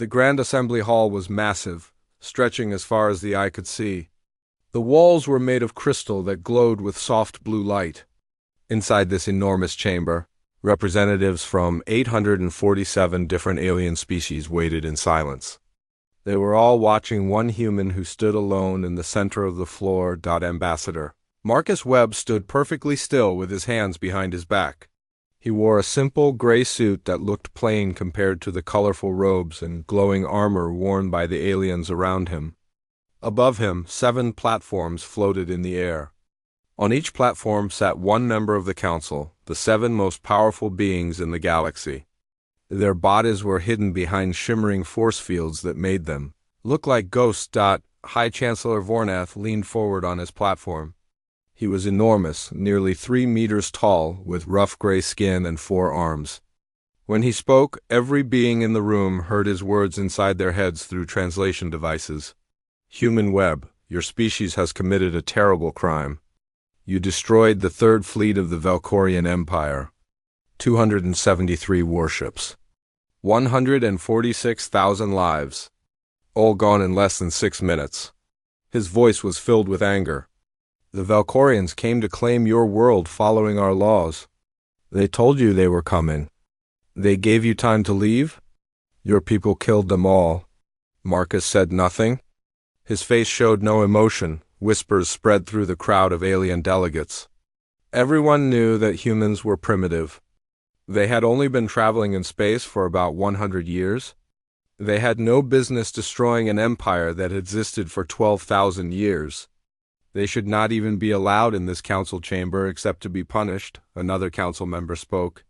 The Grand Assembly Hall was massive, stretching as far as the eye could see. The walls were made of crystal that glowed with soft blue light. Inside this enormous chamber, representatives from 847 different alien species waited in silence. They were all watching one human who stood alone in the center of the floor. Ambassador Marcus Webb stood perfectly still with his hands behind his back. He wore a simple gray suit that looked plain compared to the colorful robes and glowing armor worn by the aliens around him. Above him, 7 platforms floated in the air. On each platform sat one member of the council, the 7 most powerful beings in the galaxy. Their bodies were hidden behind shimmering force fields that made them look like ghosts. High Chancellor Vornath leaned forward on his platform. He was enormous, nearly 3 meters tall, with rough gray skin and 4 arms. When he spoke, every being in the room heard his words inside their heads through translation devices. Human Webb, your species has committed a terrible crime. You destroyed the 3rd fleet of the Valkorian Empire. 273 warships. 146,000 lives. All gone in less than 6 minutes. His voice was filled with anger. The Valkorians came to claim your world following our laws. They told you they were coming. They gave you time to leave? Your people killed them all. Marcus said nothing. His face showed no emotion. Whispers spread through the crowd of alien delegates. Everyone knew that humans were primitive. They had only been traveling in space for about 100 years. They had no business destroying an empire that existed for 12,000 years. They should not even be allowed in this council chamber except to be punished, another council member spoke.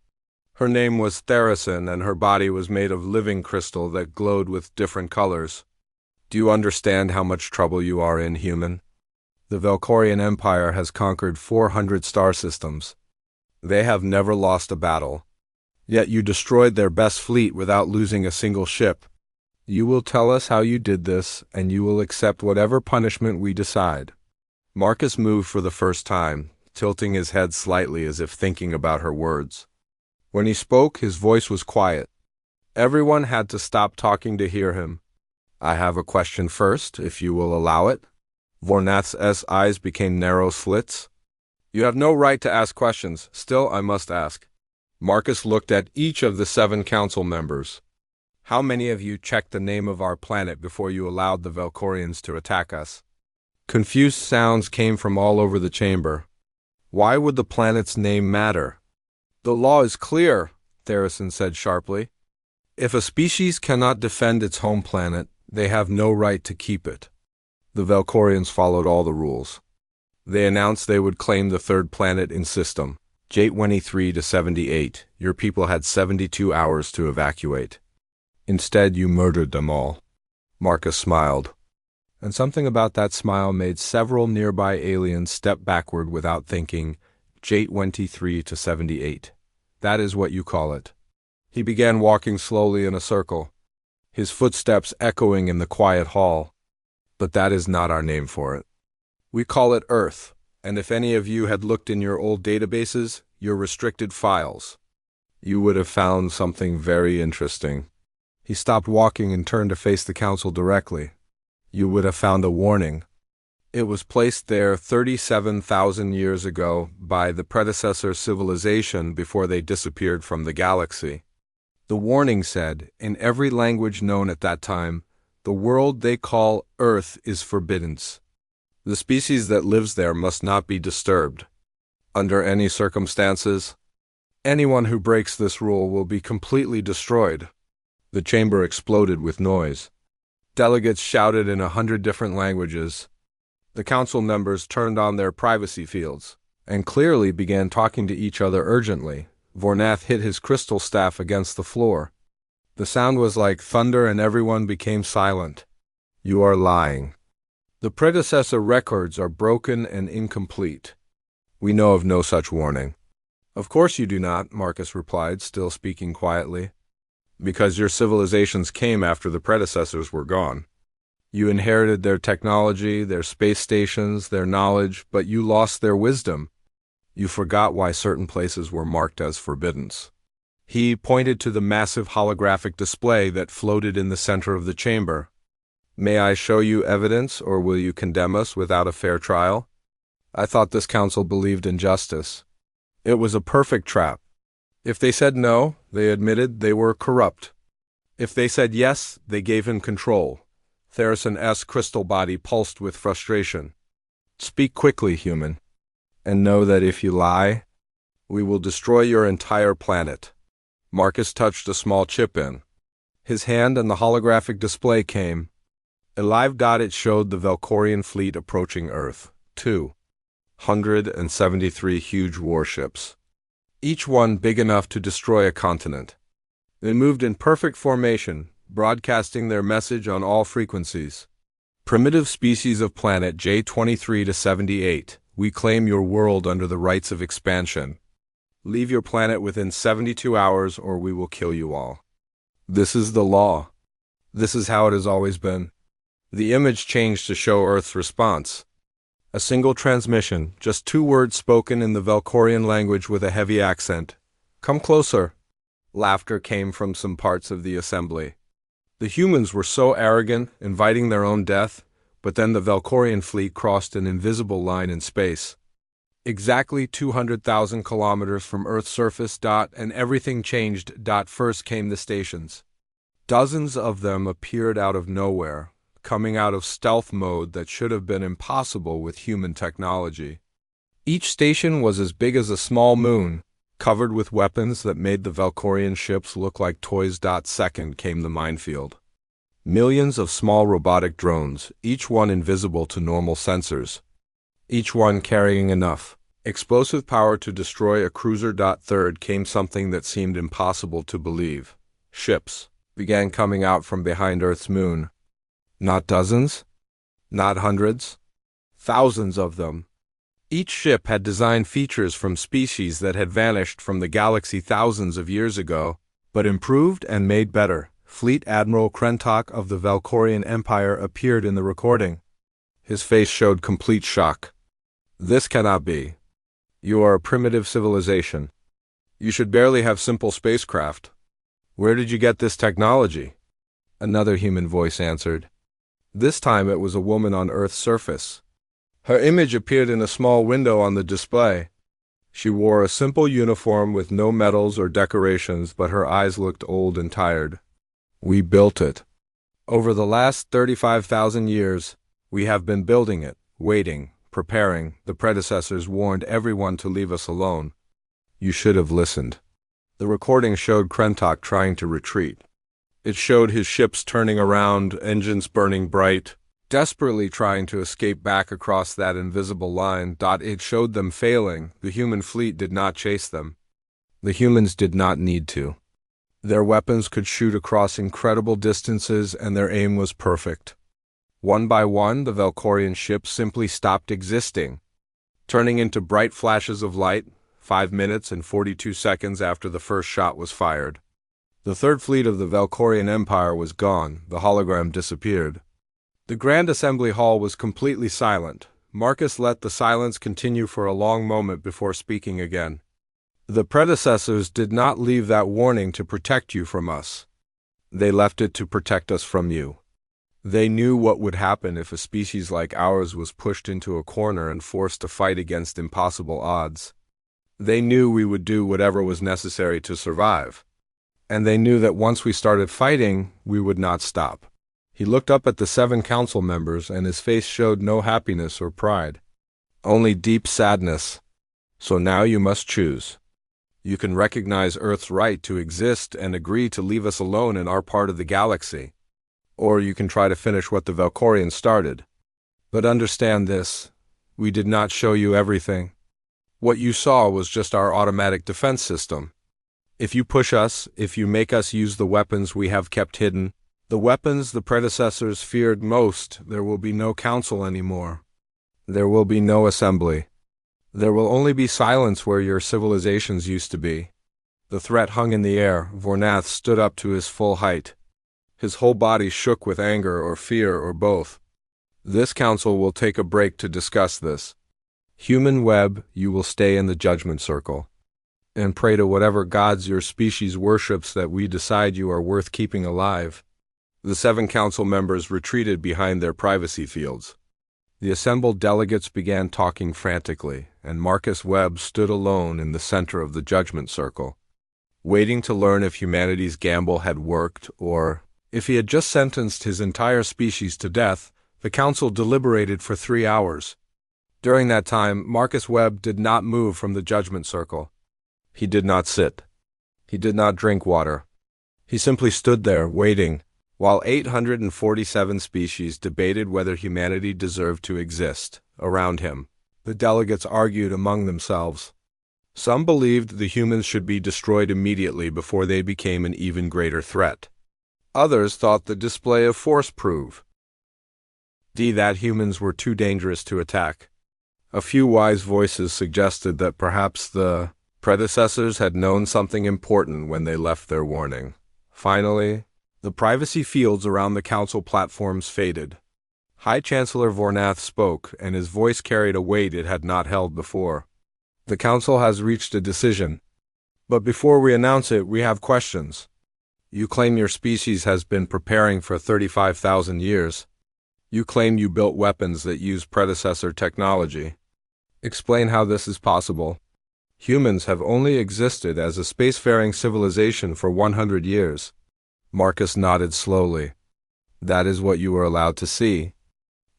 Her name was Theresen, and her body was made of living crystal that glowed with different colors. Do you understand how much trouble you are in, human? The Valkorian Empire has conquered 400 star systems. They have never lost a battle. Yet you destroyed their best fleet without losing a single ship. You will tell us how you did this, and you will accept whatever punishment we decide. Marcus moved for the first time, tilting his head slightly as if thinking about her words. When he spoke, his voice was quiet. Everyone had to stop talking to hear him. I have a question first, if you will allow it. Vornath's eyes became narrow slits. You have no right to ask questions. Still, I must ask. Marcus looked at each of the 7 council members. How many of you checked the name of our planet before you allowed the Valkorians to attack us? Confused sounds came from all over the chamber. Why would the planet's name matter? The law is clear, Theresen said sharply. If a species cannot defend its home planet, they have no right to keep it. The Valkorians followed all the rules. They announced they would claim the 3rd planet in system, J23 to 78. Your people had 72 hours to evacuate. Instead, you murdered them all. Marcus smiled. And something about that smile made several nearby aliens step backward without thinking. J23 to 78. That is what you call it. He began walking slowly in a circle, his footsteps echoing in the quiet hall. But that is not our name for it. We call it Earth, and if any of you had looked in your old databases, your restricted files, you would have found something very interesting. He stopped walking and turned to face the council directly. You would have found a warning. It was placed there 37,000 years ago by the predecessor civilization before they disappeared from the galaxy. The warning said, in every language known at that time, the world they call Earth is forbidden. The species that lives there must not be disturbed. Under any circumstances, anyone who breaks this rule will be completely destroyed. The chamber exploded with noise. Delegates shouted in 100 different languages. The council members turned on their privacy fields and clearly began talking to each other urgently. Vornath hit his crystal staff against the floor. The sound was like thunder and everyone became silent. You are lying. The predecessor records are broken and incomplete. We know of no such warning. Of course you do not, Marcus replied, still speaking quietly. Because your civilizations came after the predecessors were gone. You inherited their technology, their space stations, their knowledge, but you lost their wisdom. You forgot why certain places were marked as forbidden. He pointed to the massive holographic display that floated in the center of the chamber. May I show you evidence, or will you condemn us without a fair trial? I thought this council believed in justice. It was a perfect trap. If they said no, they admitted they were corrupt. If they said yes, they gave him control. Theresen crystal body pulsed with frustration. Speak quickly, human, and know that if you lie, we will destroy your entire planet. Marcus touched a small chip in. His hand and the holographic display came. A live dot. It showed the Valkorian fleet approaching Earth. 273 huge warships, each one big enough to destroy a continent. They moved in perfect formation, broadcasting their message on all frequencies. Primitive species of planet J23 to 78, we claim your world under the rights of expansion. Leave your planet within 72 hours or we will kill you all. This is the law. This is how it has always been. The image changed to show Earth's response. A single transmission, just 2 words spoken in the Valkorian language with a heavy accent. Come closer. Laughter came from some parts of the assembly. The humans were so arrogant, inviting their own death, but then the Valkorian fleet crossed an invisible line in space. Exactly 200,000 kilometers from Earth's surface. And everything changed. First came the stations. Dozens of them appeared out of nowhere, coming out of stealth mode that should have been impossible with human technology. Each station was as big as a small moon, covered with weapons that made the Valkorian ships look like toys. Second came the minefield. Millions of small robotic drones, each one invisible to normal sensors. Each one carrying enough explosive power to destroy a cruiser. Third came something that seemed impossible to believe. Ships began coming out from behind Earth's moon. Not dozens, not hundreds, thousands of them. Each ship had design features from species that had vanished from the galaxy thousands of years ago, but improved and made better. Fleet Admiral Krentok of the Valkorian Empire appeared in the recording. His face showed complete shock. This cannot be. You are a primitive civilization. You should barely have simple spacecraft. Where did you get this technology? Another human voice answered. This time it was a woman on Earth's surface. Her image appeared in a small window on the display. She wore a simple uniform with no medals or decorations, but her eyes looked old and tired. We built it. Over the last 35,000 years, we have been building it, waiting, preparing. The predecessors warned everyone to leave us alone. You should have listened. The recording showed Krentok trying to retreat. It showed his ships turning around, engines burning bright, desperately trying to escape back across that invisible line. It showed them failing. The human fleet did not chase them. The humans did not need to. Their weapons could shoot across incredible distances and their aim was perfect. One by one, the Valkorian ships simply stopped existing, turning into bright flashes of light 5 minutes and 42 seconds after the first shot was fired. The third fleet of the Valkorian Empire was gone. The hologram disappeared. The Grand Assembly Hall was completely silent. Marcus let the silence continue for a long moment before speaking again. The predecessors did not leave that warning to protect you from us. They left it to protect us from you. They knew what would happen if a species like ours was pushed into a corner and forced to fight against impossible odds. They knew we would do whatever was necessary to survive. And they knew that once we started fighting, we would not stop. He looked up at the 7 council members and his face showed no happiness or pride. Only deep sadness. So now you must choose. You can recognize Earth's right to exist and agree to leave us alone in our part of the galaxy. Or you can try to finish what the Valkorians started. But understand this, we did not show you everything. What you saw was just our automatic defense system. If you push us, if you make us use the weapons we have kept hidden, the weapons the predecessors feared most, there will be no council anymore. There will be no assembly. There will only be silence where your civilizations used to be. The threat hung in the air. Vornath stood up to his full height. His whole body shook with anger or fear or both. This council will take a break to discuss this. Human Web, you will stay in the judgment circle. and pray to whatever gods your species worships that we decide you are worth keeping alive." The 7 council members retreated behind their privacy fields. The assembled delegates began talking frantically, and Marcus Webb stood alone in the center of the judgment circle, waiting to learn if humanity's gamble had worked or if he had just sentenced his entire species to death. The council deliberated for 3 hours. During that time, Marcus Webb did not move from the judgment circle. He did not sit. He did not drink water. He simply stood there, waiting, while 847 species debated whether humanity deserved to exist. Around him, the delegates argued among themselves. Some believed the humans should be destroyed immediately before they became an even greater threat. Others thought the display of force proved that humans were too dangerous to attack. A few wise voices suggested that perhaps the predecessors had known something important when they left their warning. Finally, the privacy fields around the council platforms faded. High Chancellor Vornath spoke, and his voice carried a weight it had not held before. "The council has reached a decision. But before we announce it, we have questions. You claim your species has been preparing for 35,000 years. You claim you built weapons that use predecessor technology. Explain how this is possible. Humans have only existed as a spacefaring civilization for 100 years. Marcus nodded slowly. "That is what you were allowed to see.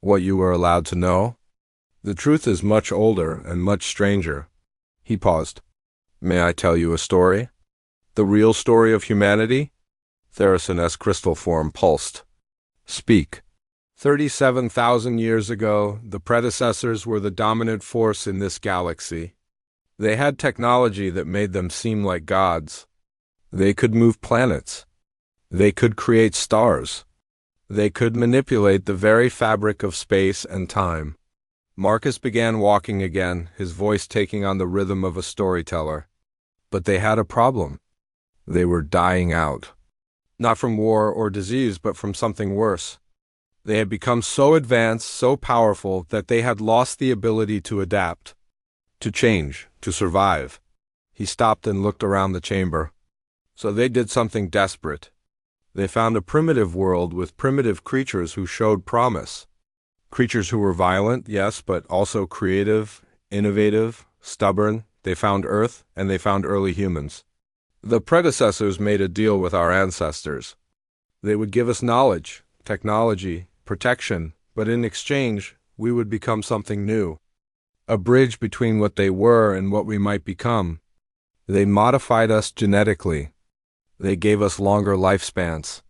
What you were allowed to know? The truth is much older and much stranger." He paused. "May I tell you a story? The real story of humanity?" Theresin's crystal form pulsed. "Speak." 37,000 years ago, the predecessors were the dominant force in this galaxy. They had technology that made them seem like gods. They could move planets. They could create stars. They could manipulate the very fabric of space and time. Marcus began walking again, his voice taking on the rhythm of a storyteller. But they had a problem. They were dying out. Not from war or disease, but from something worse. They had become so advanced, so powerful, that they had lost the ability to adapt, to change, to survive. He stopped and looked around the chamber. So they did something desperate. They found a primitive world with primitive creatures who showed promise. Creatures who were violent, yes, but also creative, innovative, stubborn. They found Earth, and they found early humans. The predecessors made a deal with our ancestors. They would give us knowledge, technology, protection, but in exchange, we would become something new. A bridge between what they were and what we might become. They modified us genetically. They gave us longer lifespans,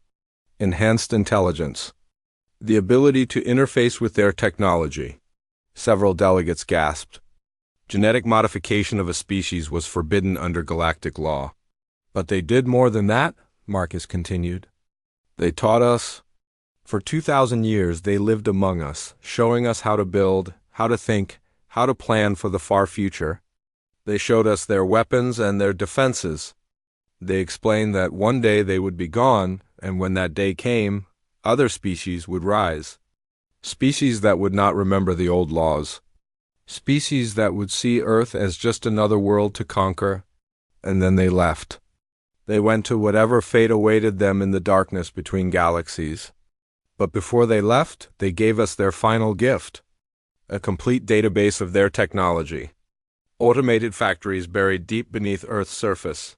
enhanced intelligence, the ability to interface with their technology. Several delegates gasped. Genetic modification of a species was forbidden under galactic law. But they did more than that, Marcus continued. They taught us. For 2,000 years they lived among us, showing us how to build, how to think, how to plan for the far future. They showed us their weapons and their defenses. They explained that one day they would be gone, and when that day came, other species would rise. Species that would not remember the old laws. Species that would see Earth as just another world to conquer, and then they left. They went to whatever fate awaited them in the darkness between galaxies. But before they left, they gave us their final gift, a complete database of their technology. Automated factories buried deep beneath Earth's surface.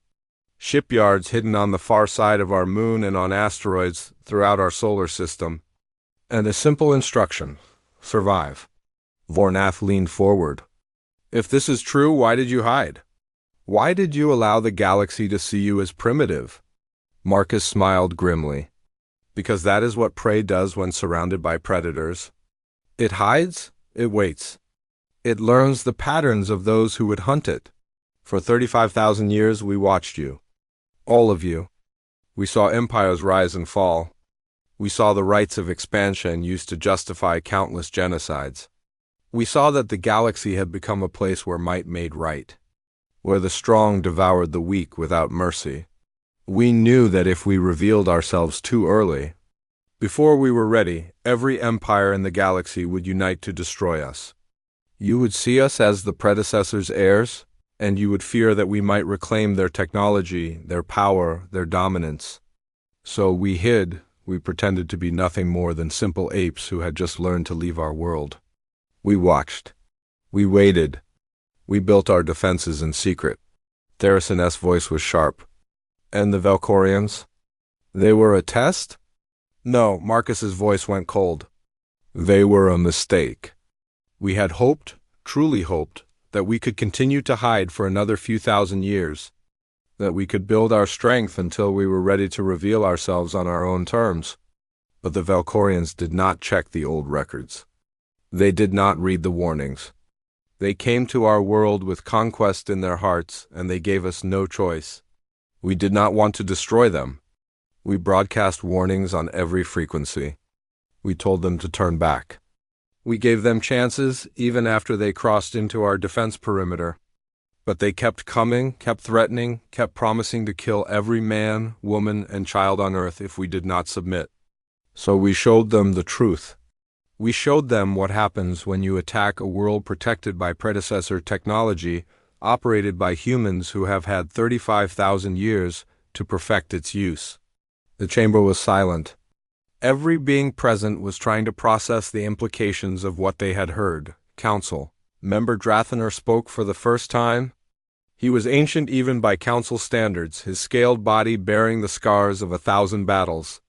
Shipyards hidden on the far side of our moon and on asteroids throughout our solar system. And a simple instruction: survive. Vornath leaned forward. If this is true, why did you hide? Why did you allow the galaxy to see you as primitive? Marcus smiled grimly. Because that is what prey does when surrounded by predators. It hides, it waits. It learns the patterns of those who would hunt it. For 35,000 years we watched you. All of you. We saw empires rise and fall. We saw the rites of expansion used to justify countless genocides. We saw that the galaxy had become a place where might made right, where the strong devoured the weak without mercy. We knew that if we revealed ourselves too early, before we were ready, every empire in the galaxy would unite to destroy us. You would see us as the predecessors' heirs, and you would fear that we might reclaim their technology, their power, their dominance. So we hid. We pretended to be nothing more than simple apes who had just learned to leave our world. We watched. We waited. We built our defenses in secret. Therason's voice was sharp. And the Valkorians? They were a test? No, Marcus's voice went cold. They were a mistake. We had hoped, truly hoped, that we could continue to hide for another few thousand years, that we could build our strength until we were ready to reveal ourselves on our own terms. But the Valkorians did not check the old records. They did not read the warnings. They came to our world with conquest in their hearts, and they gave us no choice. We did not want to destroy them. We broadcast warnings on every frequency. We told them to turn back. We gave them chances even after they crossed into our defense perimeter. But they kept coming, kept threatening, kept promising to kill every man, woman, and child on Earth if we did not submit. So we showed them the truth. We showed them what happens when you attack a world protected by predecessor technology, operated by humans who have had 35,000 years to perfect its use. The chamber was silent. Every being present was trying to process the implications of what they had heard. Council. Member Drathaner spoke for the first time. He was ancient even by council standards, his scaled body bearing the scars of 1,000 battles.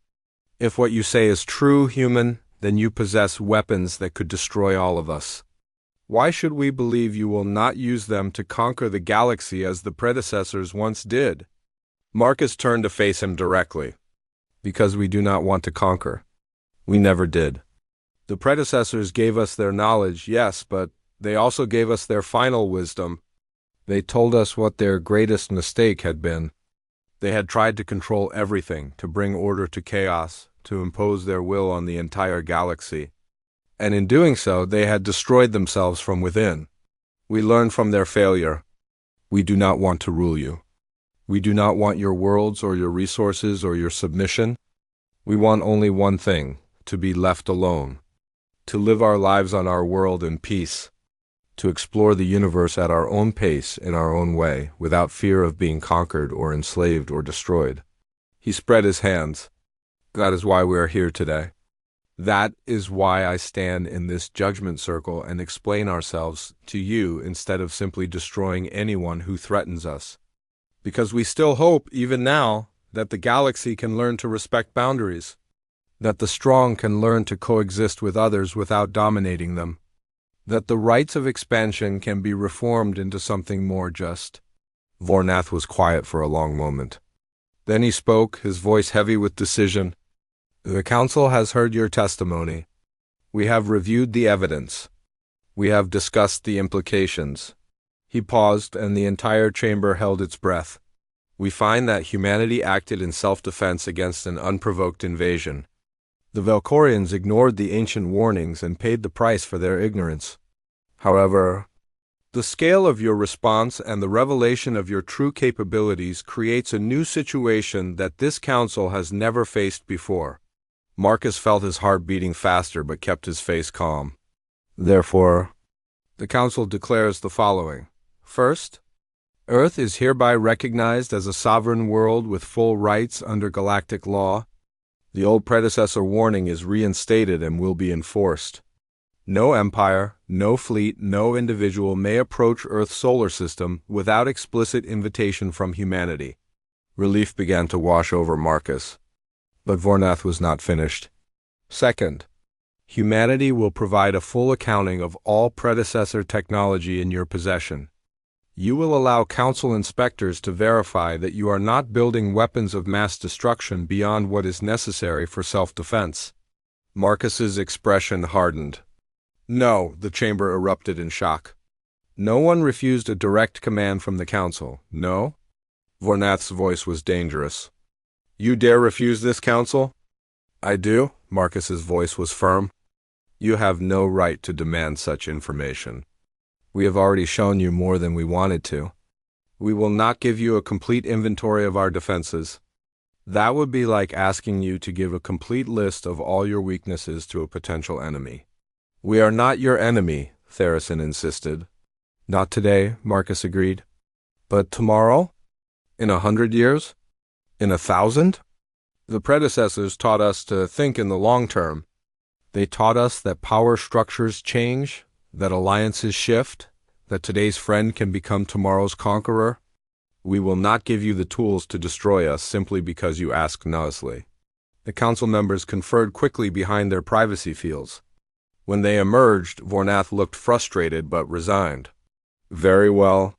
If what you say is true, human, then you possess weapons that could destroy all of us. Why should we believe you will not use them to conquer the galaxy as the predecessors once did? Marcus turned to face him directly. Because we do not want to conquer. We never did. The predecessors gave us their knowledge, yes, but they also gave us their final wisdom. They told us what their greatest mistake had been. They had tried to control everything, to bring order to chaos, to impose their will on the entire galaxy. And in doing so, they had destroyed themselves from within. We learned from their failure. We do not want to rule you. We do not want your worlds or your resources or your submission. We want only one thing, to be left alone, to live our lives on our world in peace, to explore the universe at our own pace in our own way, without fear of being conquered or enslaved or destroyed. He spread his hands. That is why we are here today. That is why I stand in this judgment circle and explain ourselves to you instead of simply destroying anyone who threatens us. Because we still hope, even now, that the galaxy can learn to respect boundaries, that the strong can learn to coexist with others without dominating them, that the rites of expansion can be reformed into something more just. Vornath was quiet for a long moment. Then he spoke, his voice heavy with decision. The Council has heard your testimony. We have reviewed the evidence. We have discussed the implications. He paused, and the entire chamber held its breath. We find that humanity acted in self-defense against an unprovoked invasion. The Valkorians ignored the ancient warnings and paid the price for their ignorance. However, the scale of your response and the revelation of your true capabilities creates a new situation that this council has never faced before. Marcus felt his heart beating faster but kept his face calm. Therefore, the council declares the following. First, Earth is hereby recognized as a sovereign world with full rights under galactic law. The old predecessor warning is reinstated and will be enforced. No empire, no fleet, no individual may approach Earth's solar system without explicit invitation from humanity. Relief began to wash over Marcus. But Vornath was not finished. Second, humanity will provide a full accounting of all predecessor technology in your possession. You will allow council inspectors to verify that you are not building weapons of mass destruction beyond what is necessary for self-defense. Marcus's expression hardened. No, the chamber erupted in shock. No one refused a direct command from the council, no? Vornath's voice was dangerous. You dare refuse this council? I do, Marcus's voice was firm. You have no right to demand such information. We have already shown you more than we wanted to. We will not give you a complete inventory of our defenses. That would be like asking you to give a complete list of all your weaknesses to a potential enemy. We are not your enemy, Therasin insisted. Not today, Marcus agreed. But tomorrow? In 100 years? In 1,000? The predecessors taught us to think in the long term. They taught us that power structures change, that alliances shift, that today's friend can become tomorrow's conqueror. We will not give you the tools to destroy us simply because you ask nicely. The council members conferred quickly behind their privacy fields. When they emerged, Vornath looked frustrated but resigned. Very well.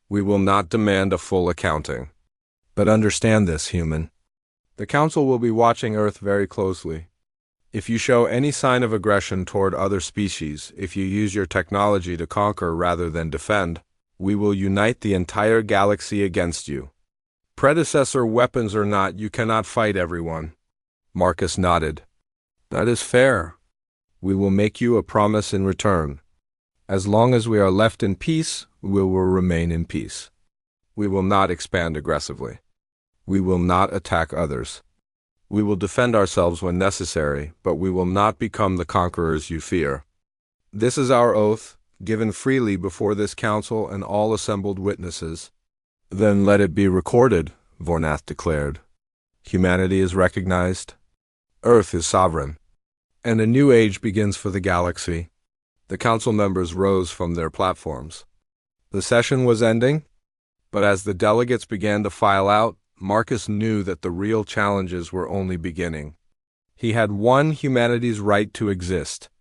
We will not demand a full accounting. But understand this, human. The Council will be watching Earth very closely. If you show any sign of aggression toward other species, if you use your technology to conquer rather than defend, we will unite the entire galaxy against you. Predecessor weapons or not, you cannot fight everyone. Marcus nodded. That is fair. We will make you a promise in return. As long as we are left in peace, we will remain in peace. We will not expand aggressively. We will not attack others. We will defend ourselves when necessary, but we will not become the conquerors you fear. This is our oath, given freely before this council and all assembled witnesses. Then let it be recorded, Vornath declared. Humanity is recognized. Earth is sovereign. And a new age begins for the galaxy. The council members rose from their platforms. The session was ending, but as the delegates began to file out, Marcus knew that the real challenges were only beginning. He had won humanity's right to exist,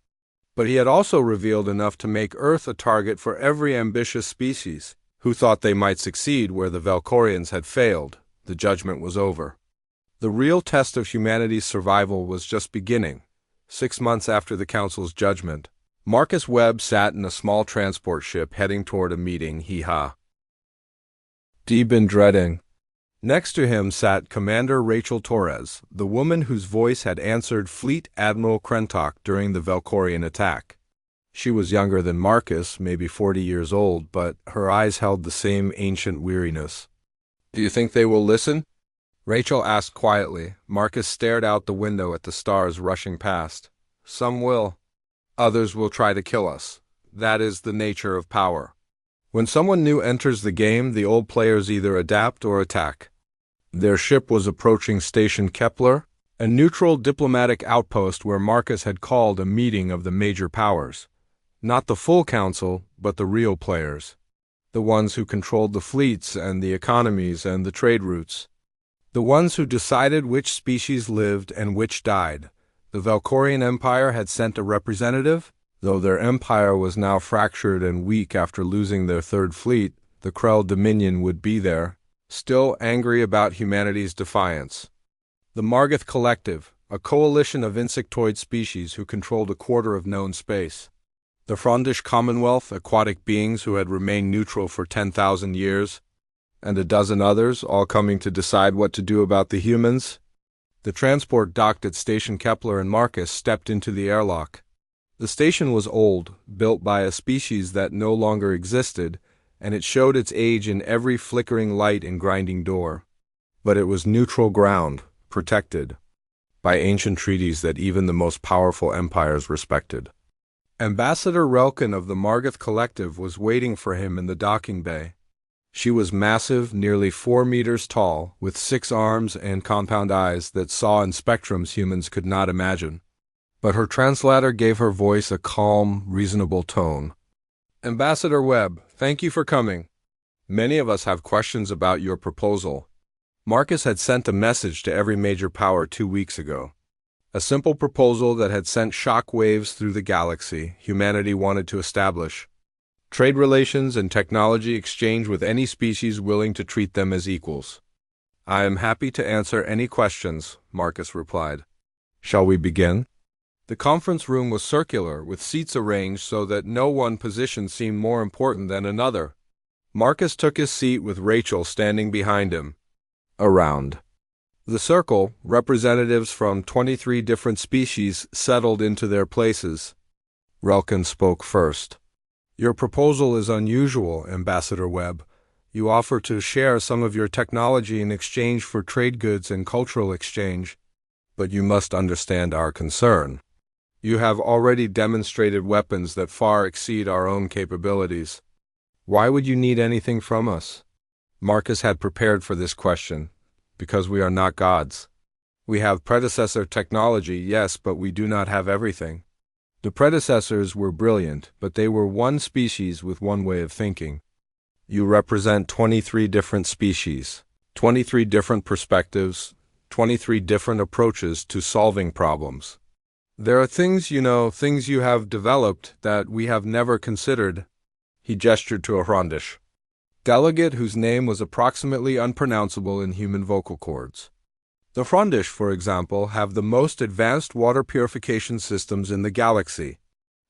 but he had also revealed enough to make Earth a target for every ambitious species who thought they might succeed where the Valkorians had failed. The judgment was over. The real test of humanity's survival was just beginning. 6 months after the Council's judgment, Marcus Webb sat in a small transport ship heading toward a meeting he been dreading. Next to him sat Commander Rachel Torres, the woman whose voice had answered Fleet Admiral Krentok during the Valkorian attack. She was younger than Marcus, maybe 40 years old, but her eyes held the same ancient weariness. Do you think they will listen? Rachel asked quietly. Marcus stared out the window at the stars rushing past. Some will. Others will try to kill us. That is the nature of power. When someone new enters the game, the old players either adapt or attack. Their ship was approaching Station Kepler, a neutral diplomatic outpost where Marcus had called a meeting of the major powers. Not the full council, but the real players. The ones who controlled the fleets and the economies and the trade routes. The ones who decided which species lived and which died. The Valkorian Empire had sent a representative. Though their empire was now fractured and weak after losing their third fleet, the Krell Dominion would be there, still angry about humanity's defiance. The Margith Collective, a coalition of insectoid species who controlled a quarter of known space. The Frondish Commonwealth, aquatic beings who had remained neutral for 10,000 years. And a dozen others, all coming to decide what to do about the humans. The transport docked at Station Kepler and Marcus stepped into the airlock. The station was old, built by a species that no longer existed, and it showed its age in every flickering light and grinding door. But it was neutral ground, protected by ancient treaties that even the most powerful empires respected. Ambassador Relkin of the Margith Collective was waiting for him in the docking bay. She was massive, nearly 4 meters tall, with 6 arms and compound eyes that saw in spectrums humans could not imagine. But her translator gave her voice a calm, reasonable tone. Ambassador Webb, thank you for coming. Many of us have questions about your proposal. Marcus had sent a message to every major power 2 weeks ago. A simple proposal that had sent shock waves through the galaxy humanity wanted to establish. Trade relations and technology exchange with any species willing to treat them as equals. I am happy to answer any questions, Marcus replied. Shall we begin? The conference room was circular, with seats arranged so that no one position seemed more important than another. Marcus took his seat with Rachel standing behind him. Around the circle, representatives from 23 different species settled into their places. Relkin spoke first. Your proposal is unusual, Ambassador Webb. You offer to share some of your technology in exchange for trade goods and cultural exchange. But you must understand our concern. You have already demonstrated weapons that far exceed our own capabilities. Why would you need anything from us? Marcus had prepared for this question, because we are not gods. We have predecessor technology, yes, but we do not have everything. The predecessors were brilliant, but they were one species with one way of thinking. You represent 23 different species, 23 different perspectives, 23 different approaches to solving problems. There are things you have developed that we have never considered. He gestured to a Hrondish delegate whose name was approximately unpronounceable in human vocal cords. The Hrondish, for example, have the most advanced water purification systems in the galaxy.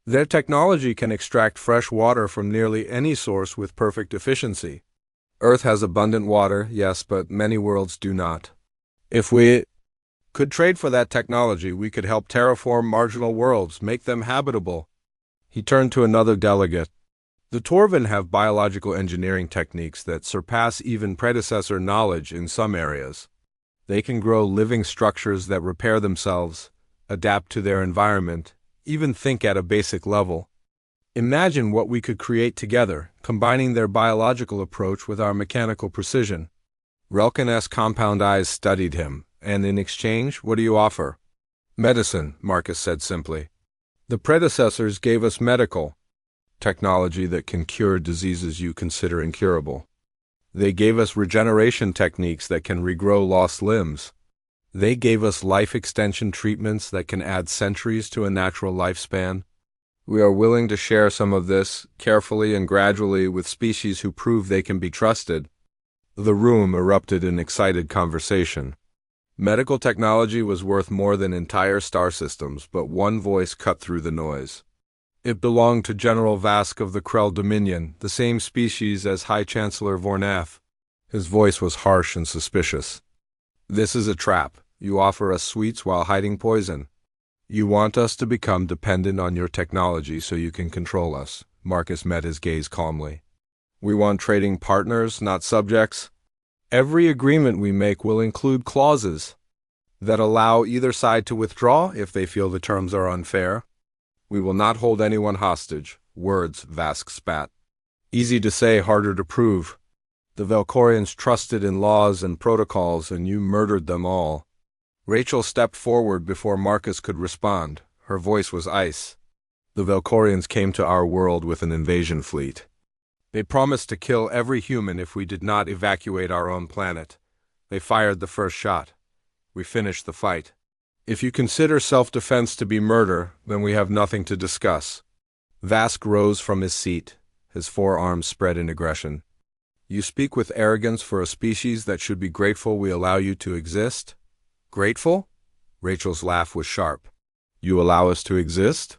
Their technology can extract fresh water from nearly any source with perfect efficiency. Earth has abundant water, yes, but many worlds do not. If we could trade for that technology, we could help terraform marginal worlds, make them habitable. He turned to another delegate. The Torvin have biological engineering techniques that surpass even predecessor knowledge in some areas. They can grow living structures that repair themselves, adapt to their environment, even think at a basic level. Imagine what we could create together, combining their biological approach with our mechanical precision. Relkin's compound eyes studied him. And in exchange, what do you offer? Medicine, Marcus said simply. The predecessors gave us medical technology that can cure diseases you consider incurable. They gave us regeneration techniques that can regrow lost limbs. They gave us life extension treatments that can add centuries to a natural lifespan. We are willing to share some of this, carefully and gradually, with species who prove they can be trusted. The room erupted in excited conversation. Medical technology was worth more than entire star systems, but one voice cut through the noise. It belonged to General Vask of the Krell Dominion, the same species as High Chancellor Vornath. His voice was harsh and suspicious. This is a trap. You offer us sweets while hiding poison. You want us to become dependent on your technology so you can control us. Marcus met his gaze calmly. We want trading partners, not subjects. Every agreement we make will include clauses that allow either side to withdraw if they feel the terms are unfair. We will not hold anyone hostage. Words, Vask spat. Easy to say, harder to prove. The Valkorians trusted in laws and protocols, and you murdered them all. Rachel stepped forward before Marcus could respond. Her voice was ice. The Valkorians came to our world with an invasion fleet. They promised to kill every human if we did not evacuate our own planet. They fired the first shot. We finished the fight. If you consider self-defense to be murder, then we have nothing to discuss. Vask rose from his seat, his forearms spread in aggression. You speak with arrogance for a species that should be grateful we allow you to exist? Grateful? Rachel's laugh was sharp. You allow us to exist?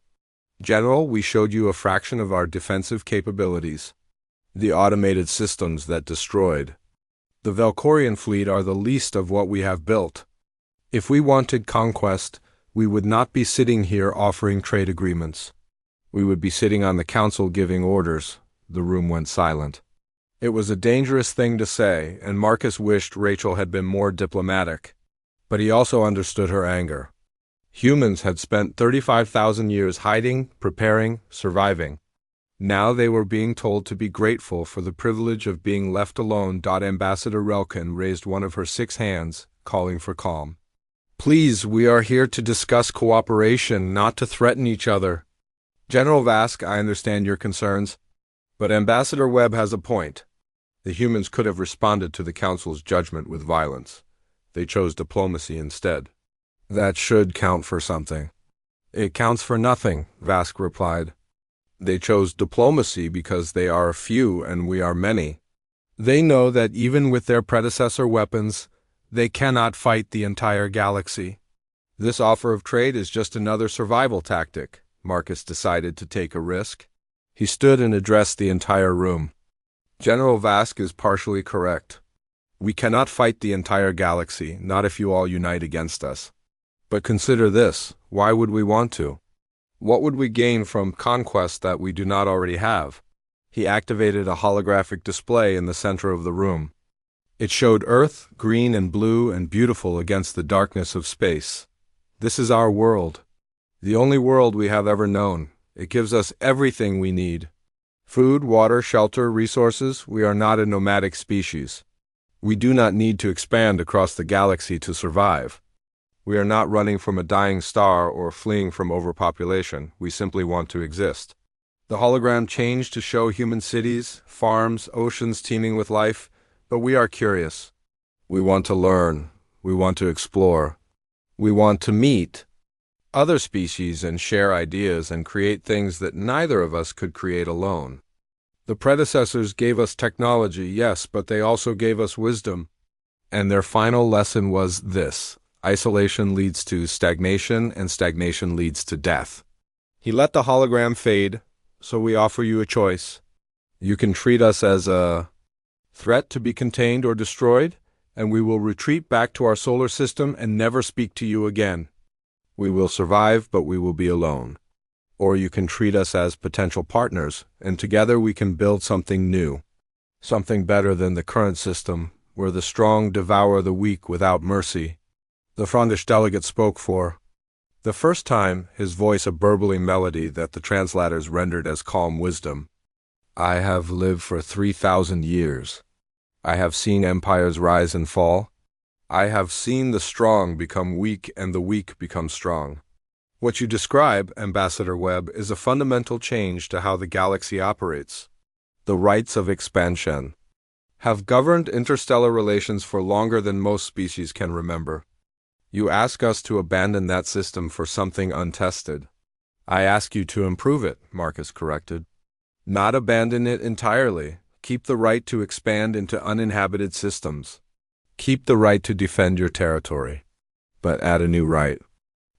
General, we showed you a fraction of our defensive capabilities. The automated systems that destroyed. The Valkorian fleet are the least of what we have built. If we wanted conquest, we would not be sitting here offering trade agreements. We would be sitting on the council giving orders. The room went silent. It was a dangerous thing to say, and Marcus wished Rachel had been more diplomatic. But he also understood her anger. Humans had spent 35,000 years hiding, preparing, surviving. Now they were being told to be grateful for the privilege of being left alone. Ambassador Relkin raised one of her 6 hands, calling for calm. Please, we are here to discuss cooperation, not to threaten each other. General Vask, I understand your concerns, but Ambassador Webb has a point. The humans could have responded to the Council's judgment with violence. They chose diplomacy instead. That should count for something. It counts for nothing, Vask replied. They chose diplomacy because they are few and we are many. They know that even with their predecessor weapons, they cannot fight the entire galaxy. This offer of trade is just another survival tactic. Marcus decided to take a risk. He stood and addressed the entire room. General Vask is partially correct. We cannot fight the entire galaxy, not if you all unite against us. But consider this, why would we want to? What would we gain from conquest that we do not already have? He activated a holographic display in the center of the room. It showed Earth, green and blue and beautiful against the darkness of space. This is our world. The only world we have ever known. It gives us everything we need. Food, water, shelter, resources. We are not a nomadic species. We do not need to expand across the galaxy to survive. We are not running from a dying star or fleeing from overpopulation. We simply want to exist. The hologram changed to show human cities, farms, oceans teeming with life, but we are curious. We want to learn. We want to explore. We want to meet other species and share ideas and create things that neither of us could create alone. The predecessors gave us technology, yes, but they also gave us wisdom. And their final lesson was this: isolation leads to stagnation, and stagnation leads to death. He let the hologram fade, so we offer you a choice. You can treat us as a threat to be contained or destroyed, and we will retreat back to our solar system and never speak to you again. We will survive, but we will be alone. Or you can treat us as potential partners, and together we can build something new. Something better than the current system, where the strong devour the weak without mercy. The Frondish delegate spoke for the first time, his voice a burbling melody that the translators rendered as calm wisdom. I have lived for 3,000 years. I have seen empires rise and fall. I have seen the strong become weak and the weak become strong. What you describe, Ambassador Webb, is a fundamental change to how the galaxy operates. The rites of expansion have governed interstellar relations for longer than most species can remember. You ask us to abandon that system for something untested. I ask you to improve it, Marcus corrected. Not abandon it entirely. Keep the right to expand into uninhabited systems. Keep the right to defend your territory. But add a new right.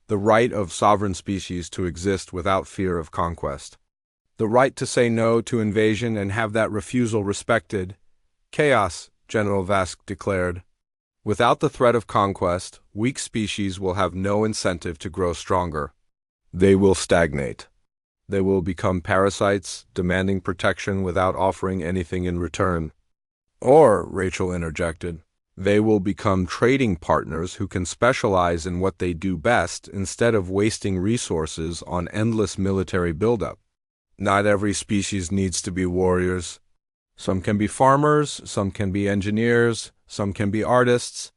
The right of sovereign species to exist without fear of conquest. The right to say no to invasion and have that refusal respected. Chaos, General Vask declared. Without the threat of conquest, weak species will have no incentive to grow stronger. They will stagnate. They will become parasites, demanding protection without offering anything in return. Or, Rachel interjected, they will become trading partners who can specialize in what they do best instead of wasting resources on endless military buildup. Not every species needs to be warriors. Some can be farmers, some can be engineers, some can be artists.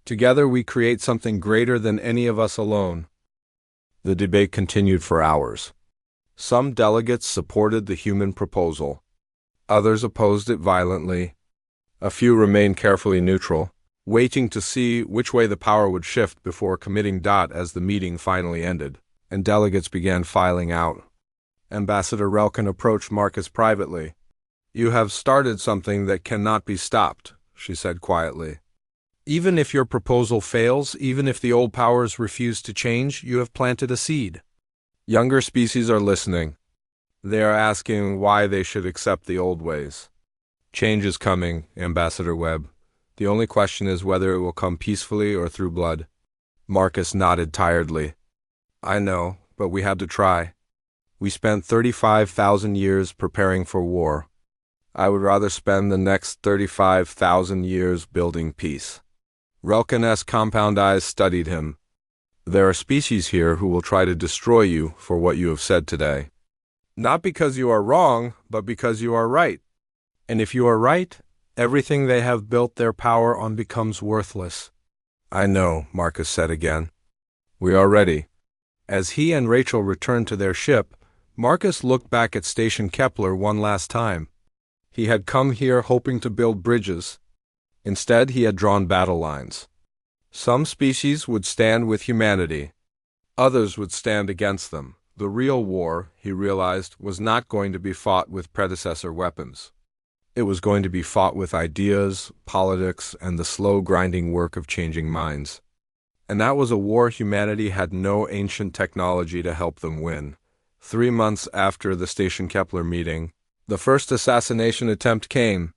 Together we create something greater than any of us alone. The debate continued for hours. Some delegates supported the human proposal. Others opposed it violently. A few remained carefully neutral, waiting to see which way the power would shift before committing. As the meeting finally ended, and delegates began filing out, Ambassador Relkin approached Marcus privately. You have started something that cannot be stopped, she said quietly. Even if your proposal fails, even if the old powers refuse to change, you have planted a seed. Younger species are listening. They are asking why they should accept the old ways. Change is coming, Ambassador Webb. The only question is whether it will come peacefully or through blood. Marcus nodded tiredly. I know, but we had to try. We spent 35,000 years preparing for war. I would rather spend the next 35,000 years building peace. Relkin's compound eyes studied him. There are species here who will try to destroy you for what you have said today. Not because you are wrong, but because you are right. And if you are right, everything they have built their power on becomes worthless. I know, Marcus said again. We are ready. As he and Rachel returned to their ship, Marcus looked back at Station Kepler one last time. He had come here hoping to build bridges. Instead, he had drawn battle lines. Some species would stand with humanity. Others would stand against them. The real war, he realized, was not going to be fought with predecessor weapons. It was going to be fought with ideas, politics, and the slow grinding work of changing minds. And that was a war humanity had no ancient technology to help them win. 3 months after the Station Kepler meeting, the first assassination attempt came.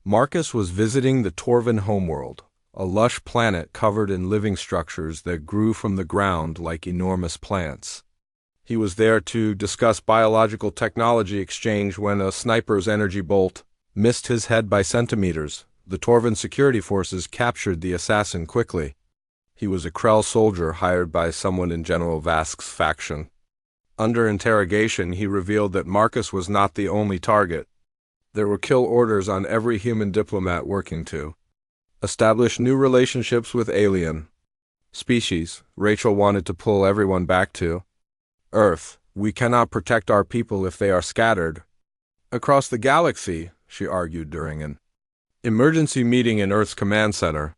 Marcus was visiting the Torvin homeworld, a lush planet covered in living structures that grew from the ground like enormous plants. He was there to discuss biological technology exchange when a sniper's energy bolt missed his head by centimeters. The Torvin security forces captured the assassin quickly. He was a Krell soldier hired by someone in General Vask's faction. Under interrogation, he revealed that Marcus was not the only target. There were kill orders on every human diplomat working to establish new relationships with alien species. Rachel wanted to pull everyone back to Earth. We cannot protect our people if they are scattered across the galaxy, she argued during an emergency meeting in Earth's command center,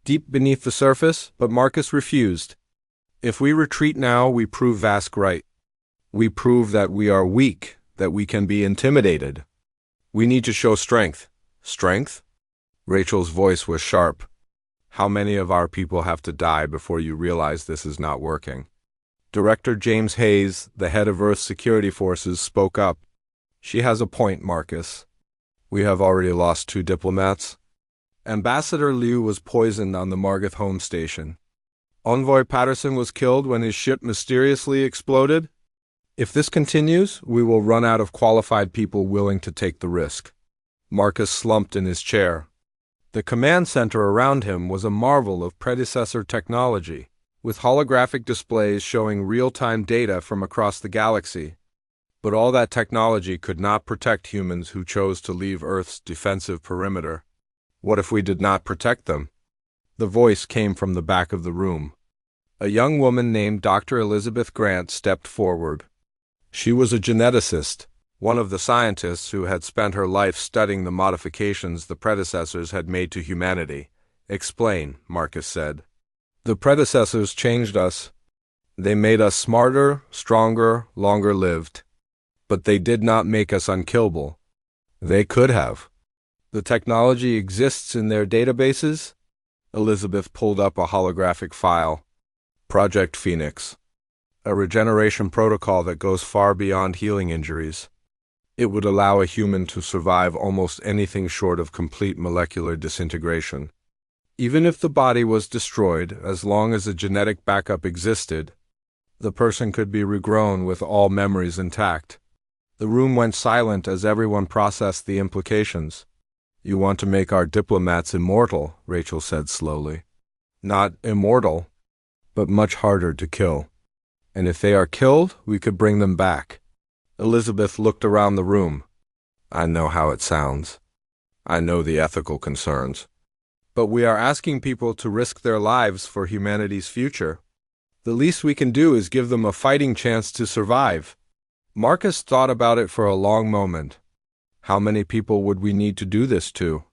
deep beneath the surface, but Marcus refused. If we retreat now, we prove Vask right. We prove that we are weak, that we can be intimidated. We need to show strength. Strength? Rachel's voice was sharp. How many of our people have to die before you realize this is not working? Director James Hayes, the head of Earth's security forces, spoke up. She has a point, Marcus. We have already lost 2 diplomats. Ambassador Liu was poisoned on the Margith home station. Envoy Patterson was killed when his ship mysteriously exploded. If this continues, we will run out of qualified people willing to take the risk. Marcus slumped in his chair. The command center around him was a marvel of predecessor technology, with holographic displays showing real-time data from across the galaxy. But all that technology could not protect humans who chose to leave Earth's defensive perimeter. What if we did not protect them? The voice came from the back of the room. A young woman named Dr. Elizabeth Grant stepped forward. She was a geneticist, one of the scientists who had spent her life studying the modifications the predecessors had made to humanity. Explain, Marcus said. The predecessors changed us. They made us smarter, stronger, longer-lived. But they did not make us unkillable. They could have. The technology exists in their databases. Elizabeth pulled up a holographic file. Project Phoenix. A regeneration protocol that goes far beyond healing injuries. It would allow a human to survive almost anything short of complete molecular disintegration. Even if the body was destroyed, as long as a genetic backup existed, the person could be regrown with all memories intact. The room went silent as everyone processed the implications. You want to make our diplomats immortal, Rachel said slowly. Not immortal, but much harder to kill. And if they are killed, we could bring them back. Elizabeth looked around the room. I know how it sounds. I know the ethical concerns. But we are asking people to risk their lives for humanity's future. The least we can do is give them a fighting chance to survive. Marcus thought about it for a long moment. How many people would we need to do this to?